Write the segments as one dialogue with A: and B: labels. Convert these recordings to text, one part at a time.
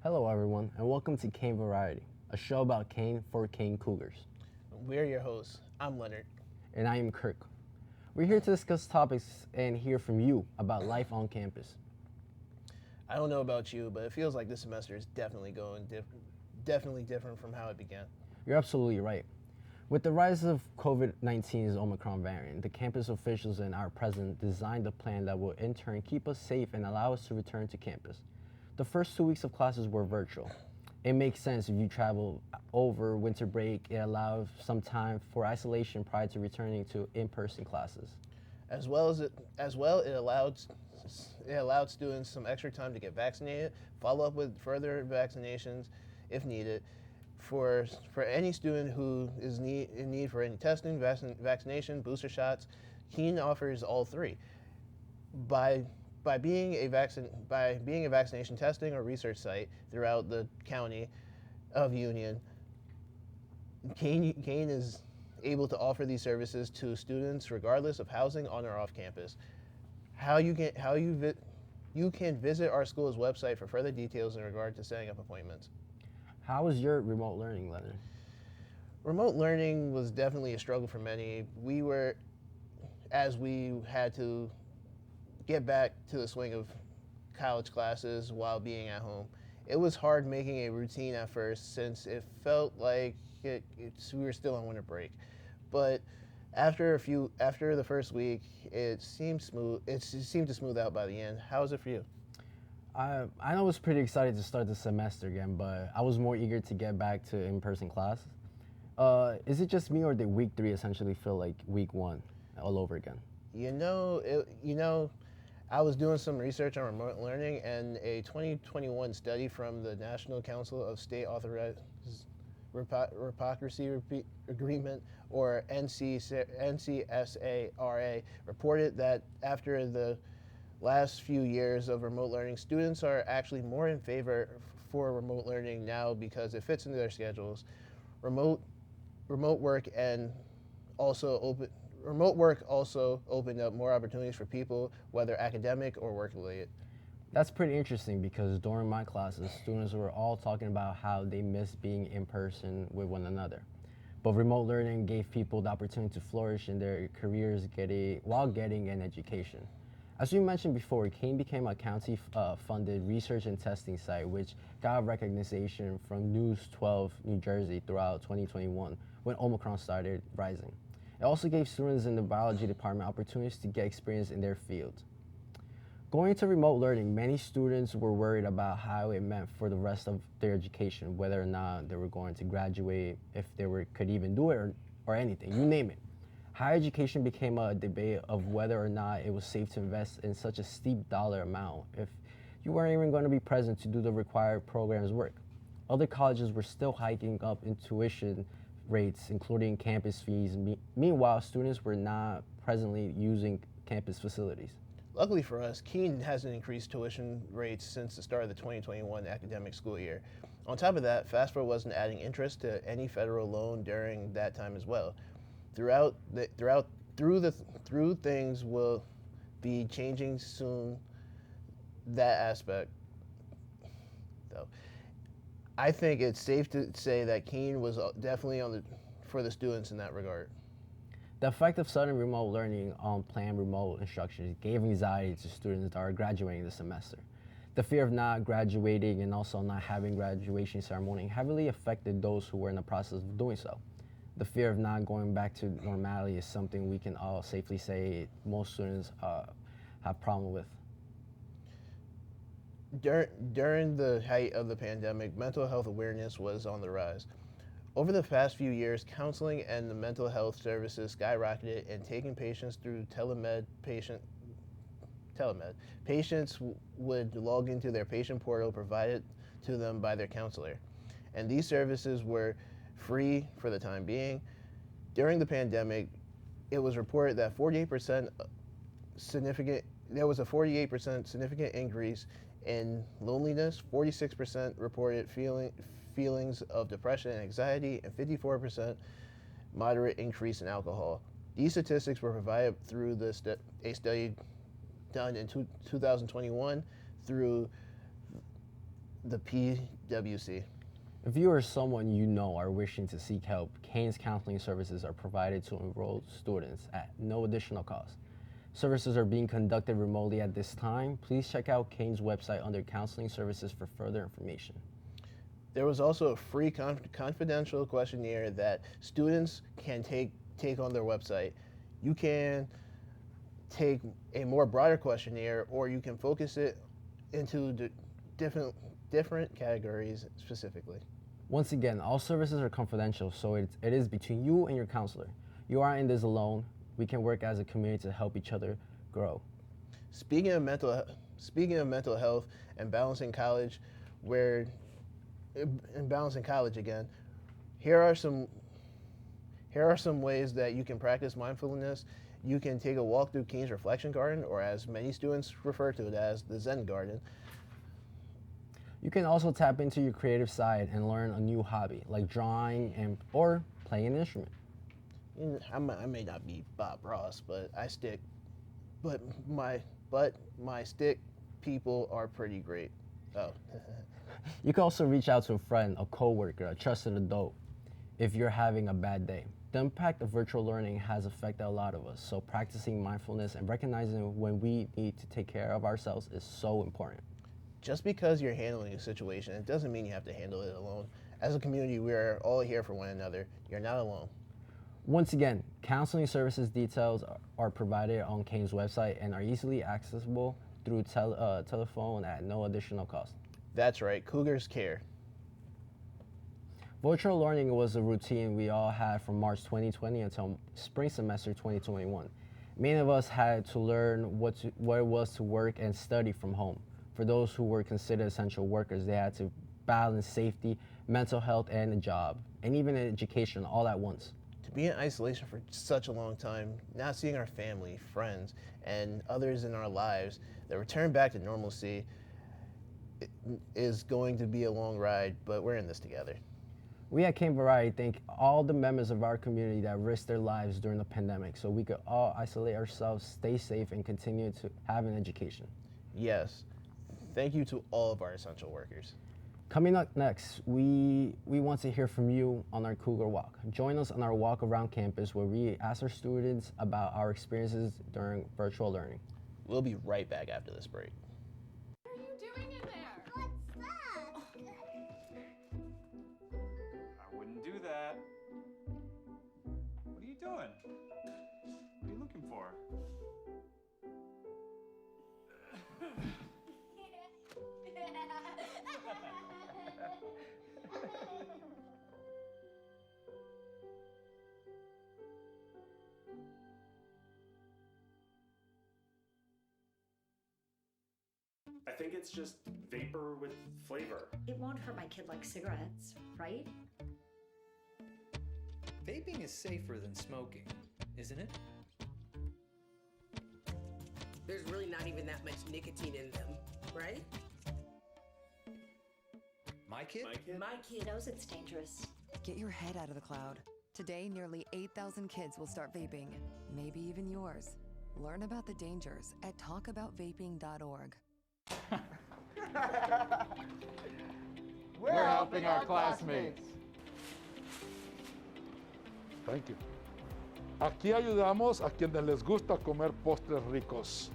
A: Hello, everyone, and welcome to Cane Variety, a show about Cane for Cane Cougars.
B: We're your hosts. I'm Leonard.
A: And I am Kirk. We're here to discuss topics and hear from you about life on campus.
B: I don't know about you, but it feels like this semester is definitely different from how it began.
A: You're absolutely right. With the rise of COVID-19's Omicron variant, the campus officials and our president designed a plan that will in turn keep us safe and allow us to return to campus. The first 2 weeks of classes were virtual. It makes sense if you travel over winter break. It allows some time for isolation prior to returning to in-person classes.
B: It allowed students some extra time to get vaccinated, follow up with further vaccinations if needed. For any student who is in need for any testing, vaccination, booster shots, Keene offers all three. By by being a vaccination testing or research site throughout the county of Union, Keene is able to offer these services to students regardless of housing on or off campus. You can visit our school's website for further details in regard to setting up appointments.
A: How was your remote learning, Leonard?
B: Remote learning was definitely a struggle for many. As we had to get back to the swing of college classes while being at home. It was hard making a routine at first since it felt like we were still on winter break. But after the first week, it seemed smooth. It seemed to smooth out by the end. How was it for you?
A: I know I was pretty excited to start the semester again, but I was more eager to get back to in-person class. Is it just me, or did week 3 essentially feel like week 1 all over again?
B: I was doing some research on remote learning, and a 2021 study from the National Council of State Authorized Reciprocity Agreement, or NCSARA, reported that after the last few years of remote learning, students are actually more in favor for remote learning now because it fits into their schedules. Remote remote work and also open Remote work also opened up more opportunities for people, whether academic or work related.
A: That's pretty interesting because during my classes, students were all talking about how they miss being in person with one another. But remote learning gave people the opportunity to flourish in their careers while getting an education. As we mentioned before, Kane became a county-funded research and testing site, which got recognition from News 12 New Jersey throughout 2021 when Omicron started rising. It also gave students in the biology department opportunities to get experience in their field. Going into remote learning, many students were worried about how it meant for the rest of their education, whether or not they were going to graduate, if could even do it, or anything, you name it. Higher education became a debate of whether or not it was safe to invest in such a steep dollar amount if you weren't even going to be present to do the required program's work. Other colleges were still hiking up in tuition rates, including campus fees. Meanwhile, students were not presently using campus facilities.
B: Luckily for us, Keene hasn't increased tuition rates since the start of the 2021 academic school year. On top of that, FAFSA wasn't adding interest to any federal loan during that time as well. Through things will be changing soon. That aspect, though, I think it's safe to say that Keene was definitely for the students in that regard.
A: The effect of sudden remote learning on planned remote instruction gave anxiety to students that are graduating this semester. The fear of not graduating and also not having graduation ceremony heavily affected those who were in the process of doing so. The fear of not going back to normality is something we can all safely say most students have problem with.
B: During the height of the pandemic, mental health awareness was on the rise. Over the past few years, counseling and the mental health services skyrocketed, and taking patients through telemed. Patients would log into their patient portal provided to them by their counselor, and these services were free for the time being. During the pandemic, it was reported that there was a 48% significant increase in loneliness, 46% reported feelings of depression and anxiety, and 54% moderate increase in alcohol. These statistics were provided through a study done in 2021 through the PWC.
A: If you or someone you know are wishing to seek help, Kane's counseling services are provided to enrolled students at no additional cost. Services are being conducted remotely at this time. Please check out Kane's website under counseling services for further information.
B: There was also a free confidential questionnaire that students can take on their website. You can take a more broader questionnaire, or you can focus it into different categories specifically.
A: Once again, all services are confidential, so it is between you and your counselor. You aren't in this alone. We can work as a community to help each other grow.
B: Speaking of mental health and balancing college, again, here are some ways that you can practice mindfulness. You can take a walk through Kane's Reflection Garden, or as many students refer to it as the Zen Garden.
A: You can also tap into your creative side and learn a new hobby, like drawing or playing an instrument.
B: I may not be Bob Ross, but my stick people are pretty great. Oh.
A: You can also reach out to a friend, a coworker, a trusted adult if you're having a bad day. The impact of virtual learning has affected a lot of us, so practicing mindfulness and recognizing when we need to take care of ourselves is so important.
B: Just because you're handling a situation, it doesn't mean you have to handle it alone. As a community, we are all here for one another. You're not alone.
A: Once again, counseling services details are provided on Kane's website and are easily accessible through telephone at no additional cost.
B: That's right, Cougars care.
A: Virtual learning was a routine we all had from March 2020 until spring semester 2021. Many of us had to learn what it was to work and study from home. For those who were considered essential workers, they had to balance safety, mental health, and a job, and even education all at once.
B: To be in isolation for such a long time, not seeing our family, friends, and others in our lives, the return back to normalcy is going to be a long ride, but we're in this together.
A: We at Kane Variety thank all the members of our community that risked their lives during the pandemic so we could all isolate ourselves, stay safe, and continue to have an education.
B: Yes. Thank you to all of our essential workers.
A: Coming up next, we want to hear from you on our Cougar Walk. Join us on our walk around campus where we ask our students about our experiences during virtual learning.
B: We'll be right back after this break.
C: What are you doing in there?
D: What's that?
E: I wouldn't do that. What are you doing? What are you looking for?
F: I think it's just vapor with flavor.
G: It won't hurt my kid like cigarettes, right?
H: Vaping is safer than smoking, isn't it?
I: There's really not even that much nicotine in them, right?
H: My kid?
I: My kid.
G: Knows it's dangerous.
J: Get your head out of the cloud. Today, nearly 8,000 kids will start vaping, maybe even yours. Learn about the dangers at talkaboutvaping.org.
K: We're helping our classmates.
L: Thank you. Aquí ayudamos a quienes les gusta comer postres ricos.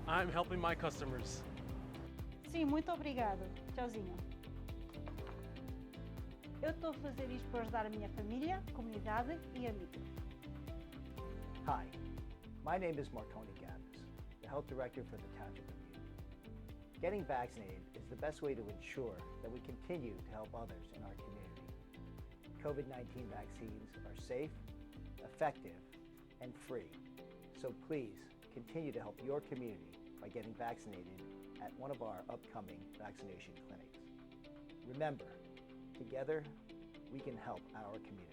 K: I'm helping my customers.
M: Sim, muito obrigado. Tchauzinho. Eu estou a fazer isto para ajudar a minha família, comunidade e amigos.
N: Hi, my name is Marconi Gavis, the Health Director for the Township of Union. Getting vaccinated is the best way to ensure that we continue to help others in our community. COVID-19 vaccines are safe, effective, and free. So please continue to help your community by getting vaccinated at one of our upcoming vaccination clinics. Remember, together we can help our community.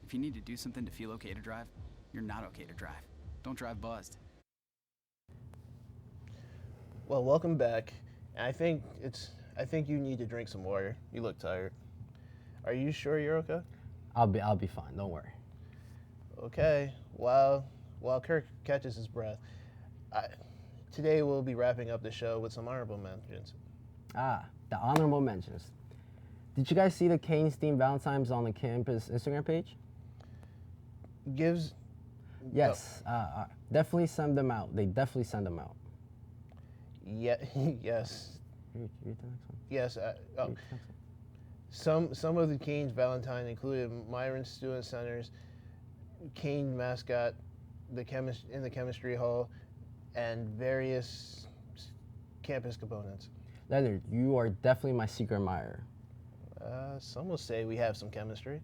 O: If you need to do something to feel okay to drive, you're not okay to drive. Don't drive buzzed.
B: Well, welcome back. And I think you need to drink some water. You look tired. Are you sure you're okay?
A: I'll be fine. Don't worry.
B: Okay. While Kirk catches his breath, today we'll be wrapping up the show with some honorable mentions.
A: The honorable mentions. Did you guys see the Canes themed Valentine's on the campus Instagram page? Yes. Definitely send them out. They definitely send them out.
B: Yeah. Yes.
A: Read the next one.
B: Yes. Some of the Canes Valentine included Myron Student Center's Cane mascot, in the chemistry hall, and various campus components.
A: Leonard, you are definitely my secret admirer.
B: Some will say we have some chemistry.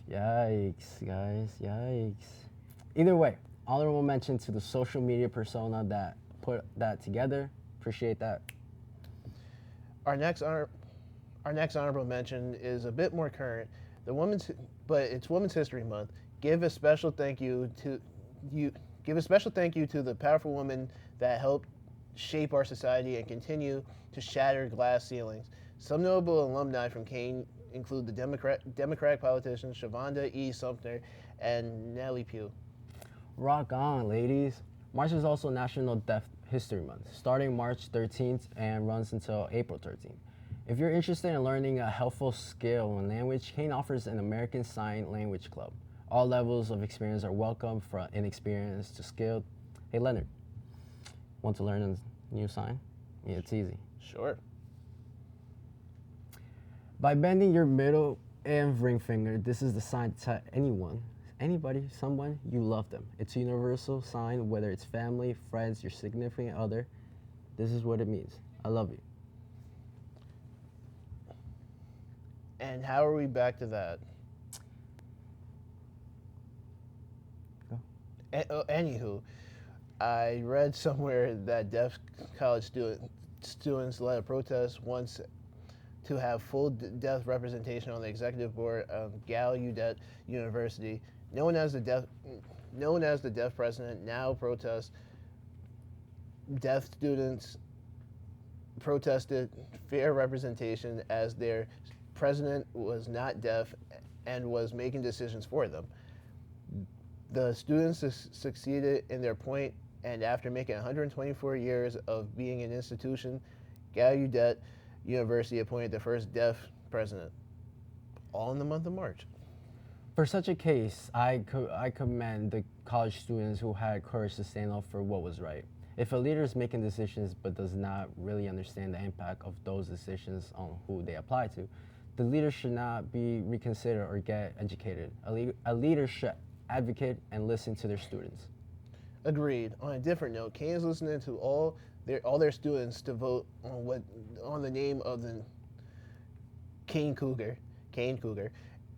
A: Yikes, guys, yikes. Either way, honorable mention to the social media persona that put that together. Appreciate that.
B: Our next honorable mention is a bit more current. But it's Women's History Month. Give a special thank you to the powerful women that helped shape our society and continue to shatter glass ceilings. Some notable alumni from Kane include the Democratic politicians Shavonda E. Sumter and Nellie Pugh.
A: Rock on, ladies. March is also National Deaf History Month, starting March 13th and runs until April 13th. If you're interested in learning a helpful skill in language, Kane offers an American Sign Language Club. All levels of experience are welcome, from inexperienced to skilled. Hey, Leonard, want to learn a new sign? Yeah, it's easy.
B: Sure.
A: By bending your middle and ring finger, this is the sign to tell anybody, someone, you love them. It's a universal sign, whether it's family, friends, your significant other. This is what it means. I love you.
B: And how are we back to that? Anywho, I read somewhere that deaf college students led a protest once to have full deaf representation on the executive board of Gallaudet University. Known as the deaf president, now protests. Deaf students protested fair representation as their president was not deaf and was making decisions for them. The students succeeded in their point, and after making 124 years of being an institution, Gallaudet University appointed the first deaf president, all in the month of March.
A: For such a case, I commend the college students who had courage to stand up for what was right. If a leader is making decisions but does not really understand the impact of those decisions on who they apply to, the leader should not be reconsidered or get educated. A leader should advocate and listen to their students.
B: Agreed. On a different note, Kane is listening to all their students to vote on the name of the Kane Cougar.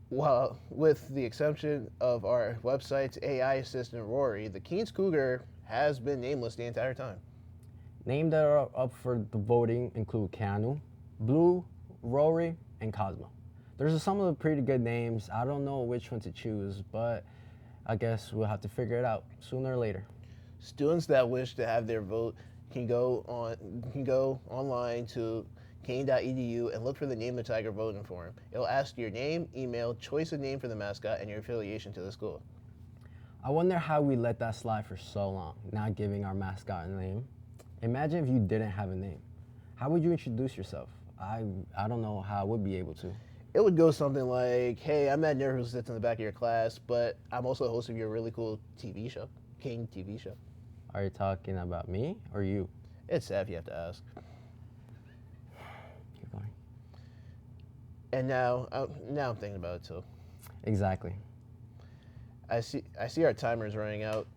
B: While with the exception of our website's AI assistant Rory, the Kane's Cougar has been nameless the entire time.
A: Names that are up for the voting include Keanu, Blue, Rory, and Cosmo. There's some of the pretty good names. I don't know which one to choose, but I guess we'll have to figure it out sooner or later.
B: Students that wish to have their vote can go online to kane.edu and look for the Name the Tiger voting form. It'll ask your name, email, choice of name for the mascot, and your affiliation to the school.
A: I wonder how we let that slide for so long, not giving our mascot a name. Imagine if you didn't have a name. How would you introduce yourself? I don't know how I would be able to.
B: It would go something like, hey, I'm that nerd who sits in the back of your class, but I'm also a host of your really cool TV show, Kane TV show.
A: Are you talking about me or you?
B: It's sad if you have to ask.
A: Keep going.
B: And now I'm thinking about it too.
A: Exactly.
B: I see our timers running out.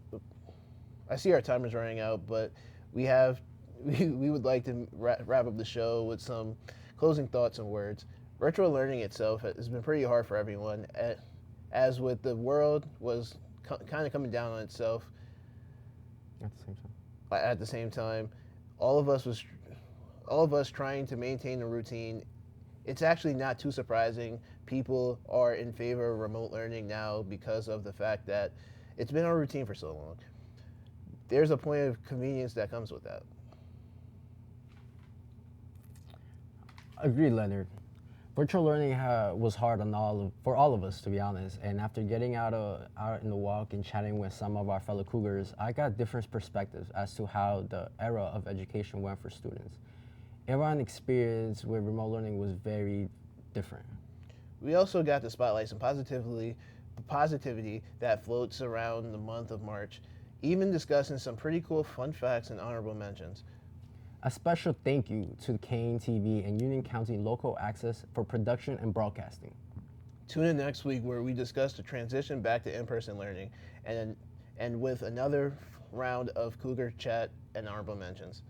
B: But we would like to wrap up the show with some closing thoughts and words. Virtual learning itself has been pretty hard for everyone, as with the world was kind of coming down on itself. At the same time, all of us trying to maintain a routine. It's actually not too surprising. People are in favor of remote learning now because of the fact that it's been our routine for so long. There's a point of convenience that comes with that.
A: Agreed, Leonard. Virtual learning was hard for all of us, to be honest. And after getting out in the walk and chatting with some of our fellow Cougars, I got different perspectives as to how the era of education went for students. Everyone's experience with remote learning was very different.
B: We also got to spotlight some positivity that floats around the month of March, even discussing some pretty cool fun facts and honorable mentions.
A: A special thank you to Kane TV and Union County Local Access for production and broadcasting.
B: Tune in next week where we discuss the transition back to in-person learning and with another round of Cougar chat and honorable mentions.